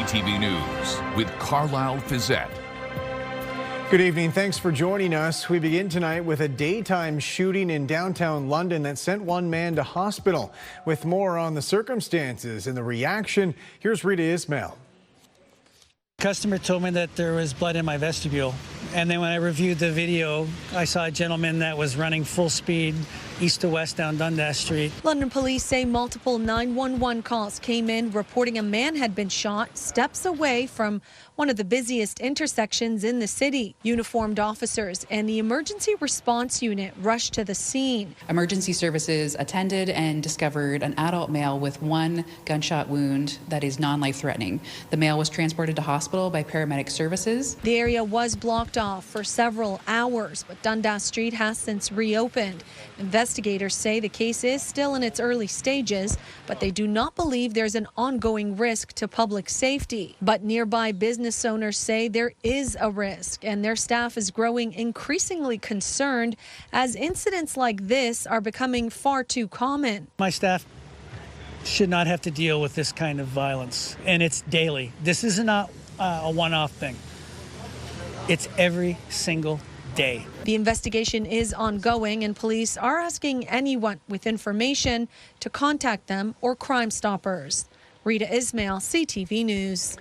CTV News with Carlyle Fiset. Good evening. Thanks for joining us. We begin tonight with a daytime shooting in downtown London that sent one man to hospital. With more on the circumstances and the reaction, here's Rita Ismail. Customer told me that there was blood in my vestibule, and then when I reviewed the video, I saw a gentleman that was running full speed east to west down Dundas Street. London police say multiple 911 calls came in reporting a man had been shot steps away from one of the busiest intersections in the city. Uniformed officers and the emergency response unit rushed to the scene. Emergency services attended and discovered an adult male with one gunshot wound that is non-life-threatening. The male was transported to hospital by paramedic services. The area was blocked off for several hours, but Dundas Street has since reopened. Investigators say the case is still in its early stages, but they do not believe there's an ongoing risk to public safety. But nearby business owners say there is a risk, and their staff is growing increasingly concerned as incidents like this are becoming far too common. My staff should not have to deal with this kind of violence, and it's daily. This is not a one-off thing. It's every single day. The investigation is ongoing, and police are asking anyone with information to contact them or Crime Stoppers. Rita Ismail, CTV News.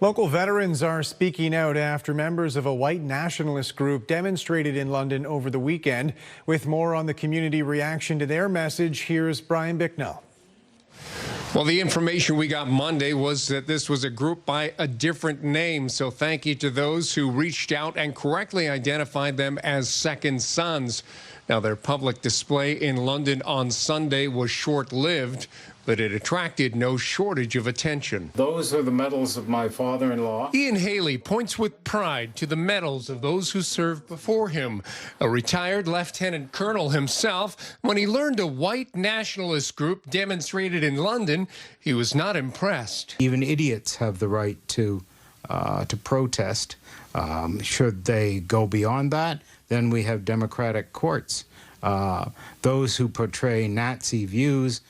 Local veterans are speaking out after members of a white nationalist group demonstrated in London over the weekend. With more on the community reaction to their message, here's Brian Bicknell. Well, the information we got Monday was that this was a group by a different name. So thank you to those who reached out and correctly identified them as Second Sons. Now, their public display in London on Sunday was short-lived, but it attracted no shortage of attention. Those are the medals of my father-in-law. Ian Haley points with pride to the medals of those who served before him. A retired lieutenant colonel himself, when he learned a white nationalist group demonstrated in London, he was not impressed. Even idiots have the right to protest. Should they go beyond that, then we have democratic courts. Those who portray Nazi views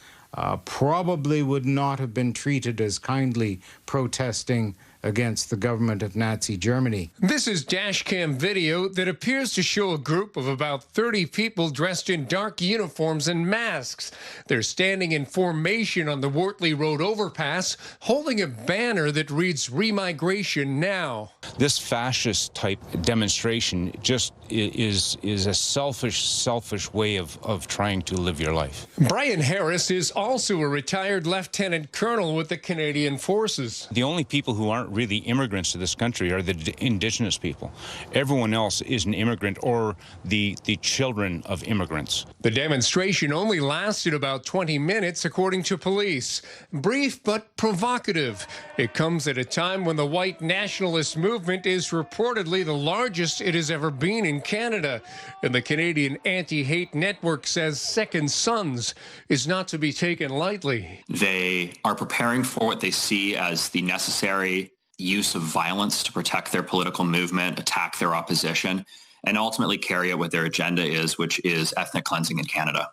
probably would not have been treated as kindly protesting against the government of Nazi Germany. This is dashcam video that appears to show a group of about 30 people dressed in dark uniforms and masks. They're standing in formation on the Wortley Road overpass, holding a banner that reads "Remigration Now." This fascist-type demonstration just is a selfish way of trying to live your life. Brian Harris is also a retired lieutenant colonel with the Canadian Forces. The only people who aren't really immigrants to this country are the indigenous people. Everyone else is an immigrant or the children of immigrants. The demonstration only lasted about 20 minutes, according to police. Brief but provocative. It comes at a time when the white nationalist movement is reportedly the largest it has ever been in Canada. And the Canadian Anti-Hate Network says Second Sons is not to be taken lightly. They are preparing for what they see as the necessary use of violence to protect their political movement, attack their opposition, and ultimately carry out what their agenda is, which is ethnic cleansing in Canada.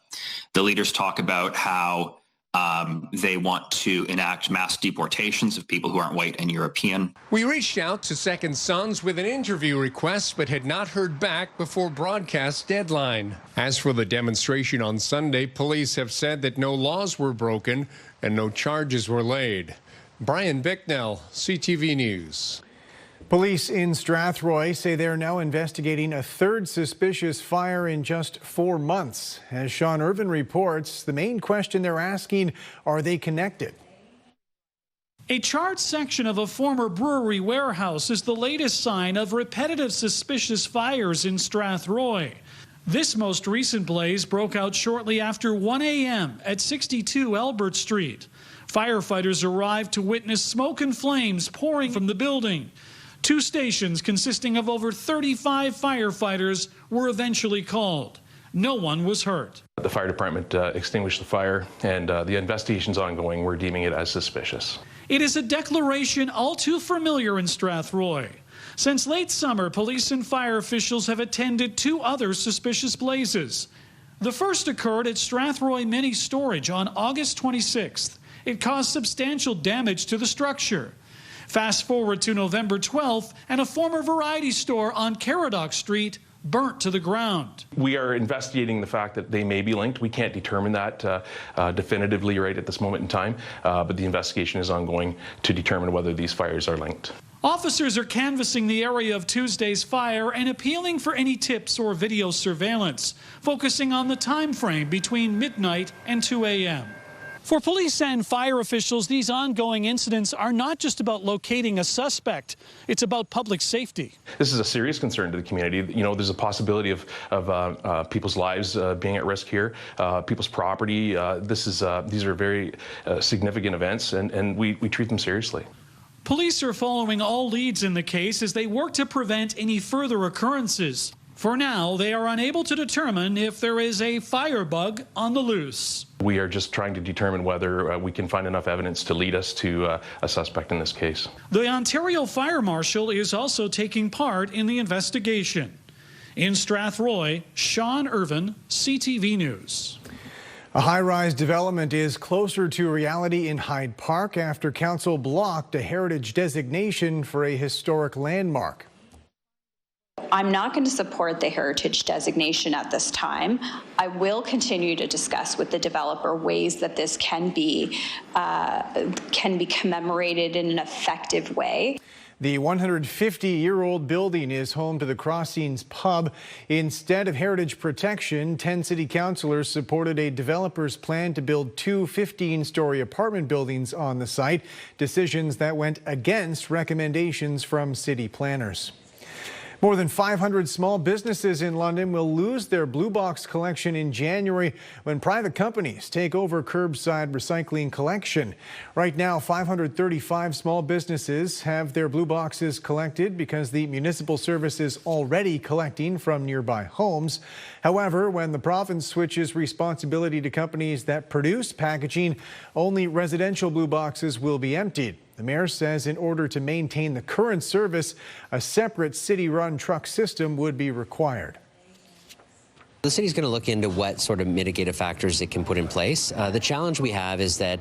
The leaders talk about how they want to enact mass deportations of people who aren't white and European. We reached out to Second Sons with an interview request, but had not heard back before broadcast deadline. As for the demonstration on Sunday, police have said that no laws were broken and no charges were laid. Brian Bicknell, CTV News. Police in Strathroy say they're now investigating a third suspicious fire in just 4 months. As Sean Irvin reports, the main question they're asking, are they connected? A charred section of a former brewery warehouse is the latest sign of repetitive suspicious fires in Strathroy. This most recent blaze broke out shortly after 1 a.m. at 62 Albert Street. Firefighters arrived to witness smoke and flames pouring from the building. 2 stations consisting of over 35 firefighters were eventually called. No one was hurt. The fire department extinguished the fire, and the investigation's ongoing. We're deeming it as suspicious. It is a declaration all too familiar in Strathroy. Since late summer, police and fire officials have attended 2 other suspicious blazes. The first occurred at Strathroy Mini Storage on August 26th. It caused substantial damage to the structure. Fast forward to November 12th, and a former variety store on Caradoc Street burnt to the ground. We are investigating the fact that they may be linked. We can't determine that definitively right at this moment in time, but the investigation is ongoing to determine whether these fires are linked. Officers are canvassing the area of Tuesday's fire and appealing for any tips or video surveillance, focusing on the time frame between midnight and 2 a.m. For police and fire officials, these ongoing incidents are not just about locating a suspect. It's about public safety. This is a serious concern to the community. You know, there's a possibility of people's lives being at risk here, people's property. These are very significant events, and we treat them seriously. Police are following all leads in the case as they work to prevent any further occurrences. For now, they are unable to determine if there is a firebug on the loose. We are just trying to determine whether we can find enough evidence to lead us to a suspect in this case. The Ontario Fire Marshal is also taking part in the investigation. In Strathroy, Sean Irvin, CTV News. A high-rise development is closer to reality in Hyde Park after council blocked a heritage designation for a historic landmark. I'm not going to support the heritage designation at this time. I will continue to discuss with the developer ways that this can be commemorated in an effective way. The 150-year-old building is home to the Crossings pub. Instead of heritage protection, 10 city councillors supported a developer's plan to build two 15-story apartment buildings on the site, decisions that went against recommendations from city planners. More than 500 small businesses in London will lose their Blue Box collection in January when private companies take over curbside recycling collection. Right now, 535 small businesses have their Blue Boxes collected because the municipal service is already collecting from nearby homes. However, when the province switches responsibility to companies that produce packaging, only residential Blue Boxes will be emptied. The mayor says in order to maintain the current service, a separate city-run truck system would be required. The city's going to look into what sort of mitigative factors it can put in place. The challenge we have is that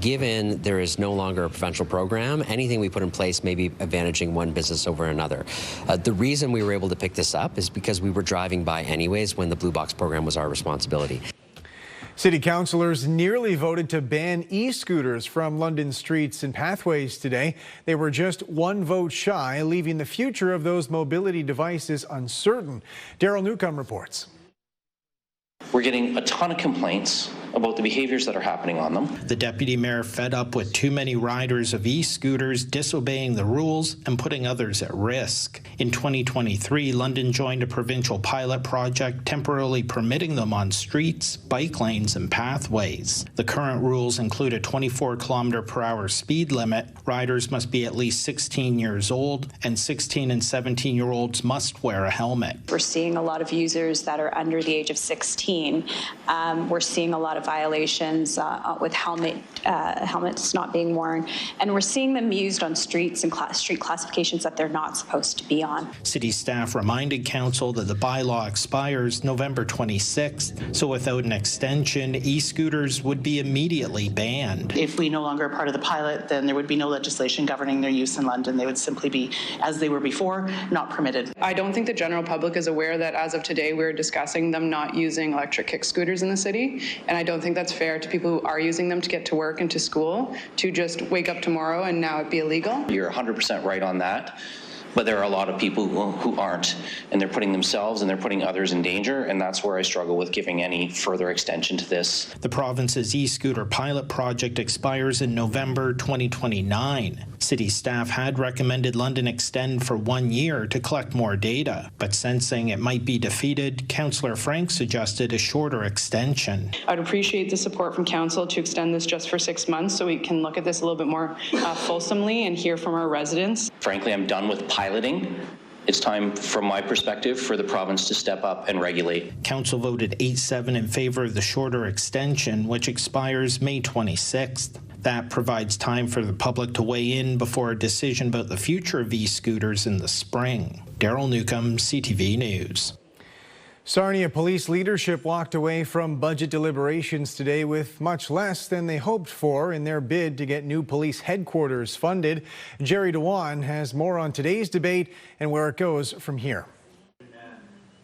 given there is no longer a provincial program, anything we put in place may be advantaging one business over another. The reason we were able to pick this up is because we were driving by anyways when the Blue Box program was our responsibility. City councillors nearly voted to ban e-scooters from London streets and pathways today. They were just one vote shy, leaving the future of those mobility devices uncertain. Daryl Newcomb reports. We're getting a ton of complaints about the behaviors that are happening on them. The deputy mayor fed up with too many riders of e-scooters disobeying the rules and putting others at risk. In 2023, London joined a provincial pilot project temporarily permitting them on streets, bike lanes, and pathways. The current rules include a 24-kilometer-per-hour speed limit. Riders must be at least 16 years old, and 16 and 17-year-olds must wear a helmet. We're seeing a lot of users that are under the age of 16. We're seeing a lot of violations with helmets not being worn, and we're seeing them used on streets and street classifications that they're not supposed to be on. City staff reminded council that the bylaw expires November 26th, so without an extension, e-scooters would be immediately banned. If we no longer are part of the pilot, then there would be no legislation governing their use in London. They would simply be, as they were before, not permitted. I don't think the general public is aware that as of today we're discussing them not using electric kick scooters in the city, and I don't think that's fair to people who are using them to get to work and to school to just wake up tomorrow and now it be illegal. You're 100% right on that. But there are a lot of people who aren't, and they're putting themselves and they're putting others in danger, and that's where I struggle with giving any further extension to this. The province's e-scooter pilot project expires in November 2029. City staff had recommended London extend for 1 year to collect more data, but sensing it might be defeated, Councillor Frank suggested a shorter extension. I'd appreciate the support from council to extend this just for 6 months so we can look at this a little bit more fulsomely and hear from our residents. Frankly, I'm done with piloting. It's time, from my perspective, for the province to step up and regulate. Council voted 8-7 in favor of the shorter extension, which expires May 26th. That provides time for the public to weigh in before a decision about the future of e-scooters in the spring. Daryl Newcomb, CTV News. Sarnia police leadership walked away from budget deliberations today with much less than they hoped for in their bid to get new police headquarters funded. Jerry Dewan has more on today's debate and where it goes from here.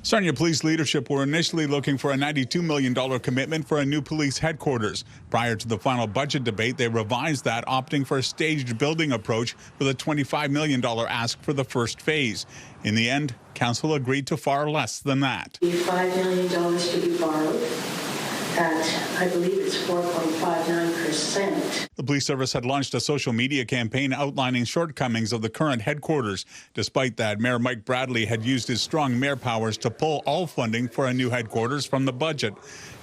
Sarnia police leadership were initially looking for a $92 million commitment for a new police headquarters. Prior to the final budget debate, they revised that, opting for a staged building approach with a $25 million ask for the first phase. In the end, council agreed to far less than that. $5 million to be borrowed at, I believe it's 4.59%. The police service had launched a social media campaign outlining shortcomings of the current headquarters. Despite that, Mayor Mike Bradley had used his strong mayor powers to pull all funding for a new headquarters from the budget.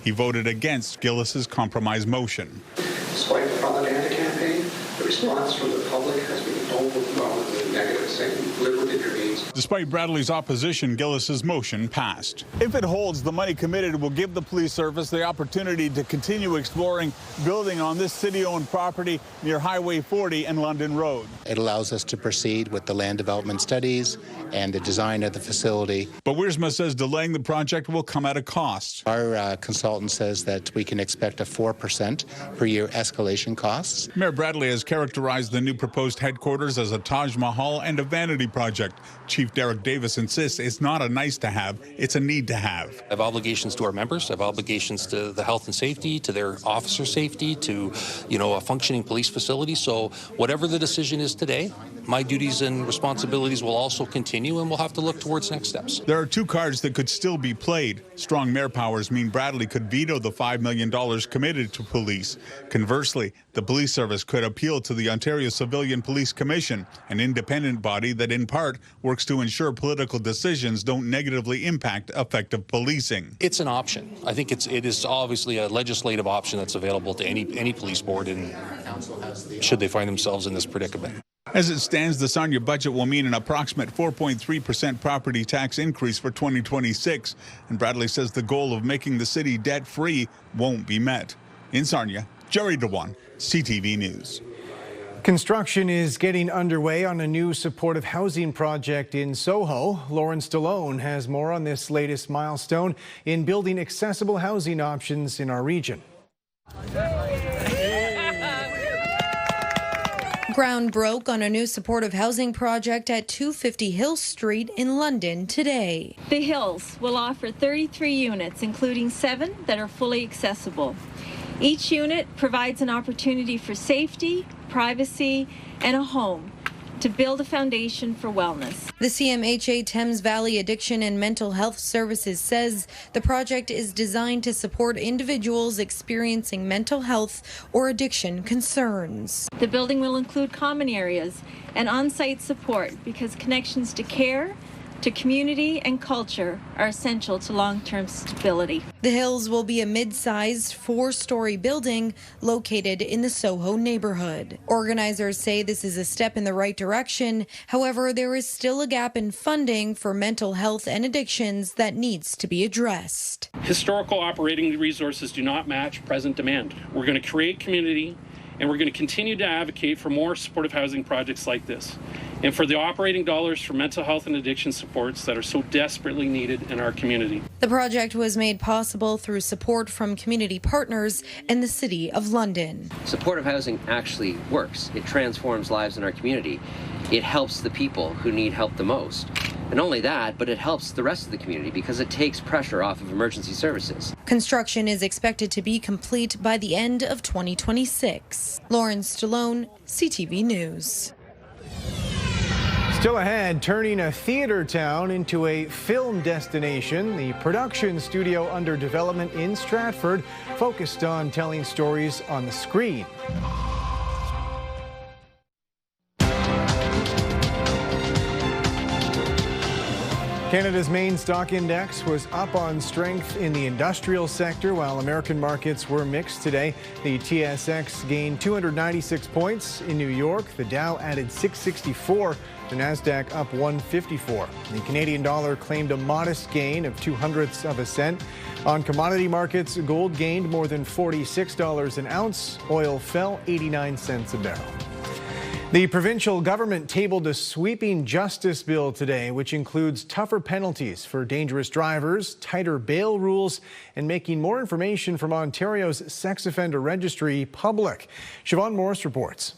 He voted against Gillis's compromise motion. Despite the propaganda campaign, the response from the public has been overwhelmingly negative, saying live within your means. Despite Bradley's opposition, Gillis's motion passed. If it holds, the money committed will give the police service the opportunity to continue exploring building on this city-owned property near Highway 40 and London Road. It allows us to proceed with the land development studies and the design of the facility. But Wiersma says delaying the project will come at a cost. Our consultant says that we can expect a 4% per year escalation costs. Mayor Bradley has characterized the new proposed headquarters as a Taj Mahal and a vanity project. Chief Derek Davis insists it's not a nice to have, it's a need to have. I have obligations to our members, I have obligations to the health and safety, to their officer safety, to, a functioning police facility. So whatever the decision is today, my duties and responsibilities will also continue, and we'll have to look towards next steps. There are two cards that could still be played. Strong mayor powers mean Bradley could veto the $5 million committed to police. Conversely, the police service could appeal to the Ontario Civilian Police Commission, an independent body that in part works to ensure political decisions don't negatively impact effective policing. It's an option. I think it is obviously a legislative option that's available to any police board, and should they find themselves in this predicament. As it stands, the Sarnia budget will mean an approximate 4.3% property tax increase for 2026. And Bradley says the goal of making the city debt-free won't be met. In Sarnia, Jerry Dewan, CTV News. Construction is getting underway on a new supportive housing project in Soho. Lauren Stallone has more on this latest milestone in building accessible housing options in our region. Ground broke on a new supportive housing project at 250 Hill Street in London today. The Hills will offer 33 units, including 7 that are fully accessible. Each unit provides an opportunity for safety, privacy, and a home to build a foundation for wellness. The CMHA Thames Valley Addiction and Mental Health Services says the project is designed to support individuals experiencing mental health or addiction concerns. The building will include common areas and on-site support because connections to care, to community and culture are essential to long-term stability. The Hills will be a mid-sized 4-story building located in the Soho neighborhood. Organizers say this is a step in the right direction. However, there is still a gap in funding for mental health and addictions that needs to be addressed. Historical operating resources do not match present demand. We're going to create community, and we're going to continue to advocate for more supportive housing projects like this, and for the operating dollars for mental health and addiction supports that are so desperately needed in our community. The project was made possible through support from community partners and the City of London. Supportive housing actually works. It transforms lives in our community. It helps the people who need help the most. And not only that, but it helps the rest of the community because it takes pressure off of emergency services. Construction is expected to be complete by the end of 2026. Lauren Stallone, CTV News. Still ahead, turning a theater town into a film destination. The production studio under development in Stratford focused on telling stories on the screen. Canada's main stock index was up on strength in the industrial sector, while American markets were mixed today. The TSX gained 296 points in New York. The Dow added 664. The Nasdaq up 154. The Canadian dollar claimed a modest gain of 0.02 of a cent. On commodity markets, gold gained more than $46 an ounce. Oil fell 89 cents a barrel. The provincial government tabled a sweeping justice bill today, which includes tougher penalties for dangerous drivers, tighter bail rules, and making more information from Ontario's sex offender registry public. Siobhan Morris reports.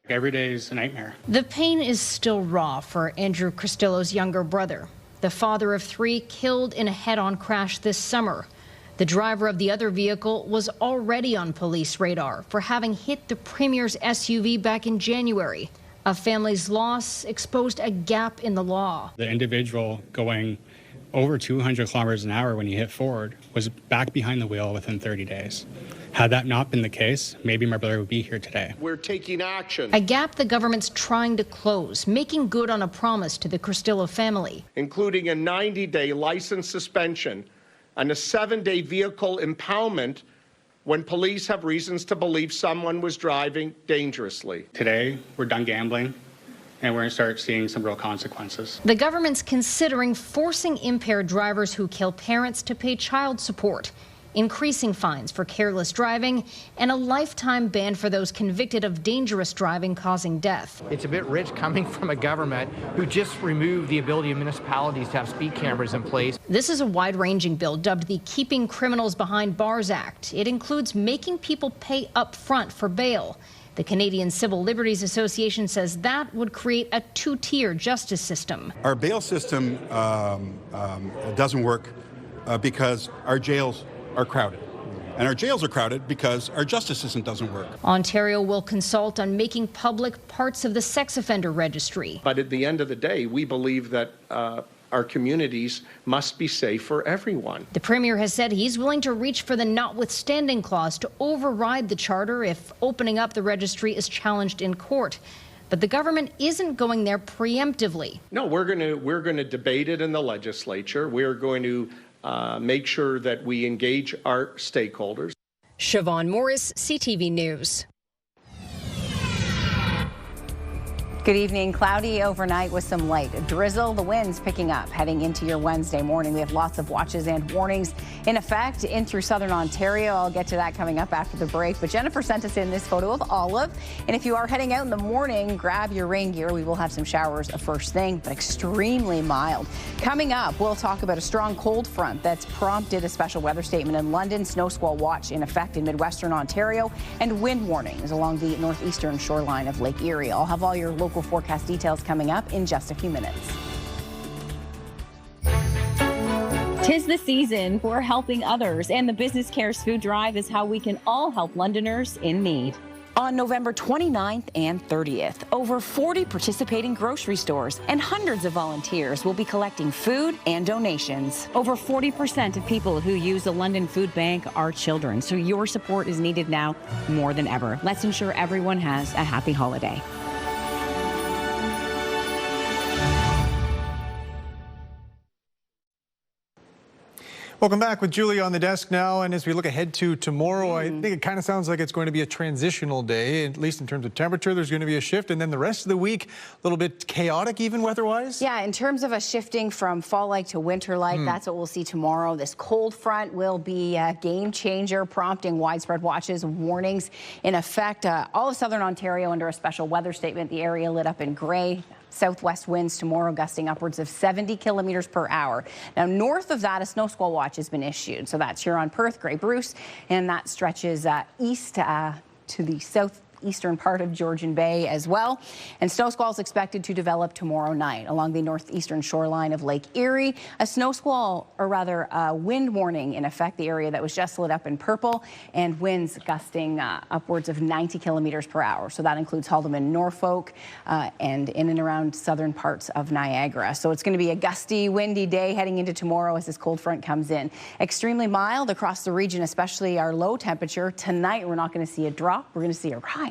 Every day is a nightmare. The pain is still raw for Andrew Cristillo's younger brother, the father of 3 killed in a head-on crash this summer. The driver of the other vehicle was already on police radar for having hit the Premier's SUV back in January. A family's loss exposed a gap in the law. The individual going over 200 kilometers an hour when he hit forward was back behind the wheel within 30 days. Had that not been the case, maybe my brother would be here today. We're taking action. A gap the government's trying to close, making good on a promise to the Cristillo family. Including a 90-day license suspension and a 7-day vehicle impoundment when police have reasons to believe someone was driving dangerously. Today, we're done gambling, and we're going to start seeing some real consequences. The government's considering forcing impaired drivers who kill parents to pay child support, increasing fines for careless driving, and a lifetime ban for those convicted of dangerous driving causing death. It's a bit rich coming from a government who just removed the ability of municipalities to have speed cameras in place. This is a wide-ranging bill dubbed the Keeping Criminals Behind Bars Act. It includes making people pay up front for bail. The Canadian Civil Liberties Association says that would create a 2-tier justice system. Our bail system doesn't work because our jails are crowded. And our jails are crowded because our justice system doesn't work. Ontario will consult on making public parts of the sex offender registry. But at the end of the day, we believe that our communities must be safe for everyone. The Premier has said he's willing to reach for the notwithstanding clause to override the charter if opening up the registry is challenged in court. But the government isn't going there preemptively. No, we're going to debate it in the legislature. We're going to make sure that we engage our stakeholders. Siobhan Morris, CTV News. Good evening. Cloudy overnight with some light drizzle. The winds picking up heading into your Wednesday morning. We have lots of watches and warnings in effect in through southern Ontario. I'll get to that coming up after the break. But Jennifer sent us in this photo of Olive. And if you are heading out in the morning, grab your rain gear. We will have some showers first thing, but extremely mild. Coming up, we'll talk about a strong cold front that's prompted a special weather statement in London, snow squall watch in effect in midwestern Ontario, and wind warnings along the northeastern shoreline of Lake Erie. I'll have all your local forecast details coming up in just a few minutes. 'Tis the season for helping others, and the Business Cares Food Drive is how we can all help Londoners in need. On November 29th and 30th, over 40 participating grocery stores and hundreds of volunteers will be collecting food and donations. Over 40% of people who use the London Food Bank are children, so your support is needed now more than ever. Let's ensure everyone has a happy holiday. Welcome back with Julie on the desk now. And as we look ahead to tomorrow, I think it kind of sounds like it's going to be a transitional day, at least in terms of temperature. There's going to be a shift. And then the rest of the week, a little bit chaotic even weather-wise. Yeah, in terms of a shifting from fall-like to winter-like, that's what we'll see tomorrow. This cold front will be a game changer, prompting widespread watches and warnings in effect. All of southern Ontario under a special weather statement. The area lit up in gray. Southwest winds tomorrow gusting upwards of 70 kilometers per hour. Now, north of that, a snow squall watch has been issued. So that's Huron, Perth, Grey Bruce, and that stretches east to the southeastern part of Georgian Bay as well. And snow squalls expected to develop tomorrow night along the northeastern shoreline of Lake Erie. A snow squall, or rather a wind warning in effect, the area that was just lit up in purple, and winds gusting upwards of 90 kilometers per hour. So that includes Haldimand, Norfolk, and in and around southern parts of Niagara. So it's going to be a gusty, windy day heading into tomorrow as this cold front comes in. Extremely mild across the region, especially our low temperature. Tonight, we're not going to see a drop. We're going to see a rise.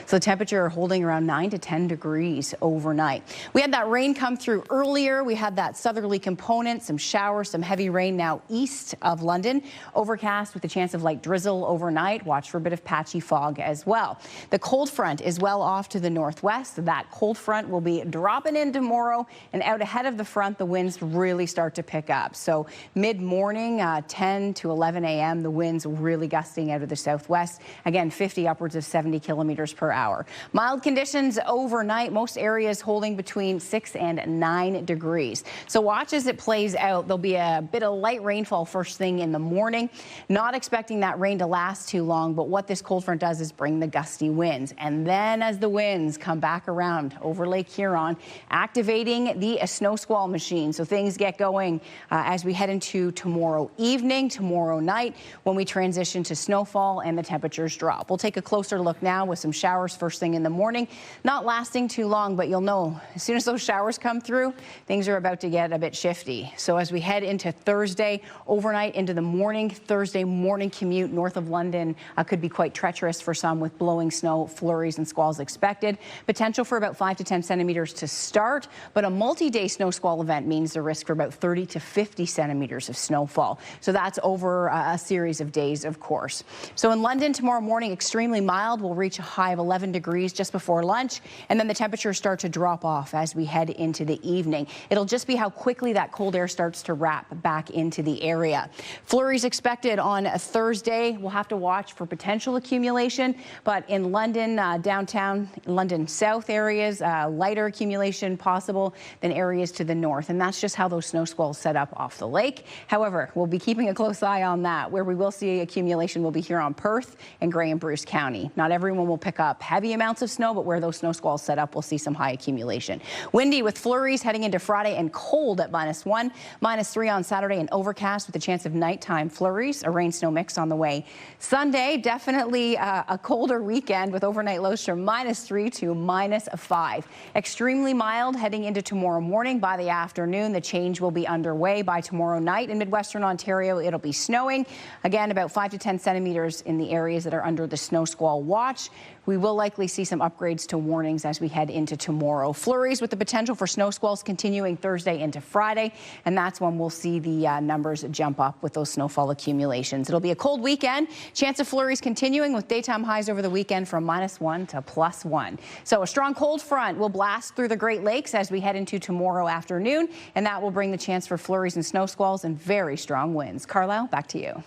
So temperature holding around 9 to 10 degrees overnight. We had that rain come through earlier. We had that southerly component, some showers, some heavy rain now east of London. Overcast with a chance of light drizzle overnight. Watch for a bit of patchy fog as well. The cold front is well off to the northwest. That cold front will be dropping in tomorrow, and out ahead of the front, the winds really start to pick up. So mid-morning, 10 to 11 a.m., the winds really gusting out of the southwest. Again, 50 upwards of 70 kilometers kilometers per hour. Mild conditions overnight, most areas holding between 6 and 9 degrees. So watch as it plays out. There'll be a bit of light rainfall first thing in the morning. Not expecting that rain to last too long, but what this cold front does is bring the gusty winds. And then as the winds come back around over Lake Huron, activating the snow squall machine. So things get going as we head into tomorrow evening, tomorrow night, when we transition to snowfall and the temperatures drop. We'll take a closer look now with some showers first thing in the morning. Not lasting too long, but you'll know as soon as those showers come through, things are about to get a bit shifty. So as we head into Thursday, overnight into the morning, Thursday morning commute north of London could be quite treacherous for some with blowing snow, flurries and squalls expected. Potential for about 5 to 10 centimeters to start, but a multi-day snow squall event means the risk for about 30 to 50 centimeters of snowfall. So that's over a series of days, of course. So in London tomorrow morning, extremely mild. We'll reach a high of 11 degrees just before lunch, and then the temperatures start to drop off as we head into the evening. It'll just be how quickly that cold air starts to wrap back into the area. Flurries expected on a Thursday. We'll have to watch for potential accumulation, but in London, downtown, London South areas, lighter accumulation possible than areas to the north, and that's just how those snow squalls set up off the lake. However, we'll be keeping a close eye on that. Where we will see accumulation will be here on Perth and Grey and Bruce County. Not everyone will pick up heavy amounts of snow, but where those snow squalls set up, we'll see some high accumulation. Windy with flurries heading into Friday and cold at -1, -3 on Saturday and overcast with a chance of nighttime flurries. A rain-snow mix on the way. Sunday, definitely a colder weekend with overnight lows from -3 to -5. Extremely mild heading into tomorrow morning. By the afternoon, the change will be underway. By tomorrow night in Midwestern Ontario, it'll be snowing. Again, about 5 to 10 centimeters in the areas that are under the snow squall watch. We will likely see some upgrades to warnings as we head into tomorrow. Flurries with the potential for snow squalls continuing Thursday into Friday, and that's when we'll see the numbers jump up with those snowfall accumulations. It'll be a cold weekend. Chance of flurries continuing with daytime highs over the weekend from -1 to +1. So a strong cold front will blast through the Great Lakes as we head into tomorrow afternoon, and that will bring the chance for flurries and snow squalls and very strong winds. Carlyle, back to you.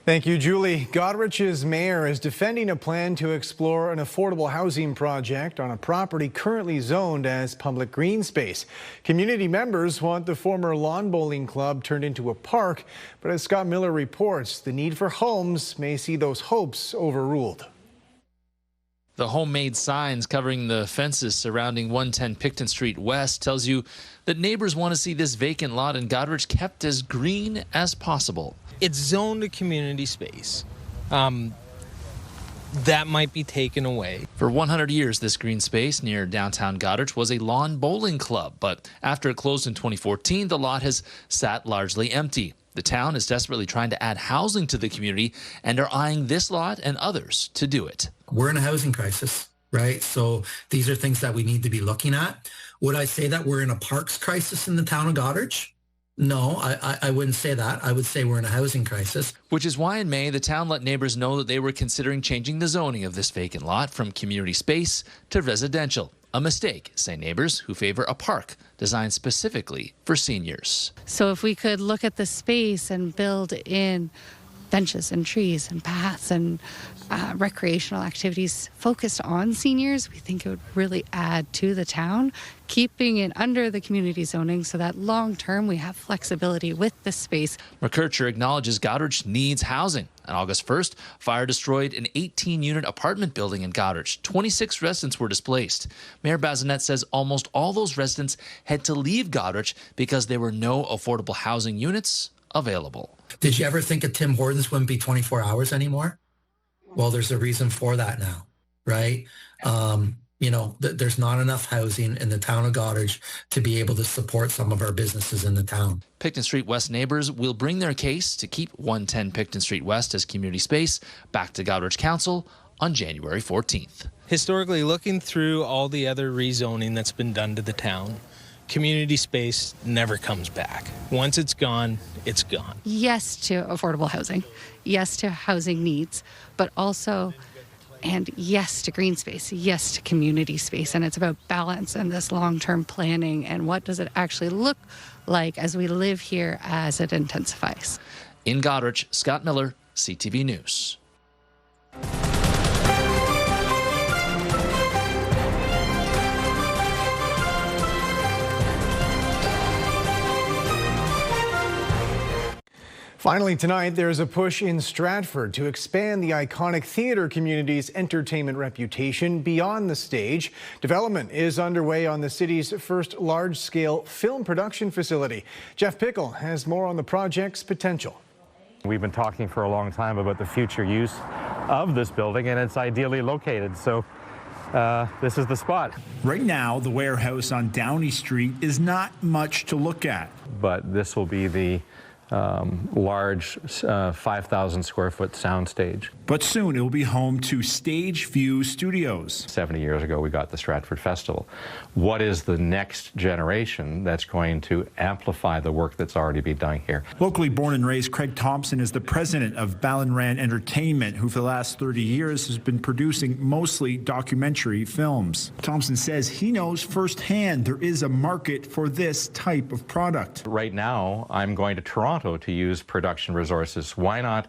Thank you, Julie. Goderich's mayor is defending a plan to explore an affordable housing project on a property currently zoned as public green space. Community members want the former lawn bowling club turned into a park, but as Scott Miller reports, the need for homes may see those hopes overruled. The homemade signs covering the fences surrounding 110 Picton Street West tells you that neighbors want to see this vacant lot in Goderich kept as green as possible. It's zoned a community space. That might be taken away. For 100 years, this green space near downtown Goderich was a lawn bowling club, but after it closed in 2014, the lot has sat largely empty. The town is desperately trying to add housing to the community and are eyeing this lot and others to do it. We're in a housing crisis, right? So these are things that we need to be looking at. Would I say that we're in a parks crisis in the town of Goderich? No, I wouldn't say that. I would say we're in a housing crisis. Which is why in May, the town let neighbors know that they were considering changing the zoning of this vacant lot from community space to residential. A mistake, say neighbors who favor a park designed specifically for seniors. So if we could look at the space and build in benches and trees and paths and recreational activities focused on seniors, we think it would really add to the town, keeping it under the community zoning so that long term we have flexibility with the space. McKercher acknowledges Goderich needs housing. On August 1st, fire destroyed an 18-unit apartment building in Goderich. 26 residents were displaced. Mayor Bazinet says almost all those residents had to leave Goderich because there were no affordable housing units available. Did you ever think a Tim Hortons wouldn't be 24 hours anymore? Well, there's a reason for that now, right? There's not enough housing in the town of Goderich to be able to support some of our businesses in the town. Picton Street West neighbors will bring their case to keep 110 Picton Street West as community space back to Goderich Council on January 14th. Historically, looking through all the other rezoning that's been done to the town, community space never comes back. Once it's gone, it's gone. Yes to affordable housing, yes to housing needs, but also, and yes to green space, yes to community space. And it's about balance and this long-term planning and what does it actually look like as we live here as it intensifies. In Goderich, Scott Miller, CTV News. Finally tonight, there's a push in Stratford to expand the iconic theatre community's entertainment reputation beyond the stage. Development is underway on the city's first large-scale film production facility. Jeff Pickle has more on the project's potential. We've been talking for a long time about the future use of this building, and it's ideally located, so this is the spot. Right now, the warehouse on Downey Street is not much to look at. But this will be the large 5,000 square foot soundstage. But soon it will be home to Stage View Studios. 70 years ago, we got the Stratford Festival. What is the next generation that's going to amplify the work that's already been done here? Locally born and raised, Craig Thompson is the president of Ballinran Entertainment, who for the last 30 years has been producing mostly documentary films. Thompson says he knows firsthand there is a market for this type of product. Right now, I'm going to Toronto to use production resources. Why not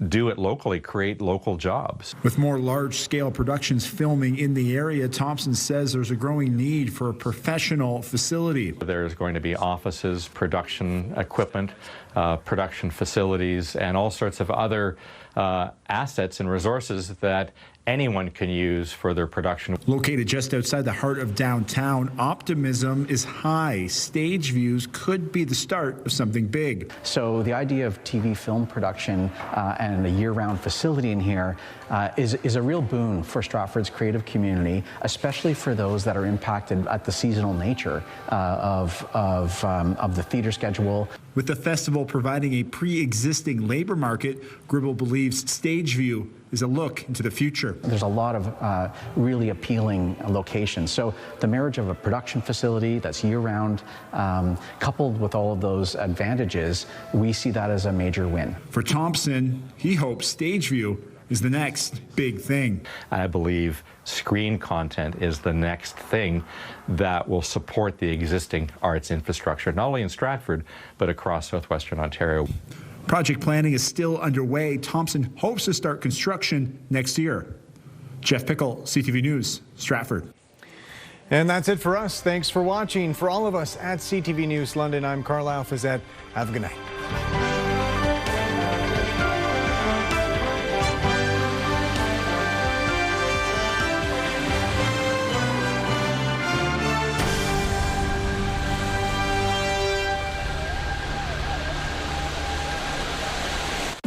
do it locally, create local jobs? With more large-scale productions filming in the area, Thompson says there's a growing need for a professional facility. There's going to be offices, production equipment, production facilities, and all sorts of other assets and resources that anyone can use for their production. Located just outside the heart of downtown, optimism is high. Stage Views could be the start of something big. So the idea of TV film production and a year-round facility in here is a real boon for Stratford's creative community, especially for those that are impacted at the seasonal nature of the theater schedule. With the festival providing a pre-existing labor market, Gribble believes Stage View is a look into the future. There's a lot of really appealing locations. So the marriage of a production facility that's year-round, coupled with all of those advantages, we see that as a major win. For Thompson, he hopes Stage View is the next big thing. I believe screen content is the next thing that will support the existing arts infrastructure, not only in Stratford, but across southwestern Ontario. Project planning is still underway. Thompson hopes to start construction next year. Jeff Pickle, CTV News, Stratford. And that's it for us. Thanks for watching. For all of us at CTV News London, I'm Carlyle Fiset. Have a good night.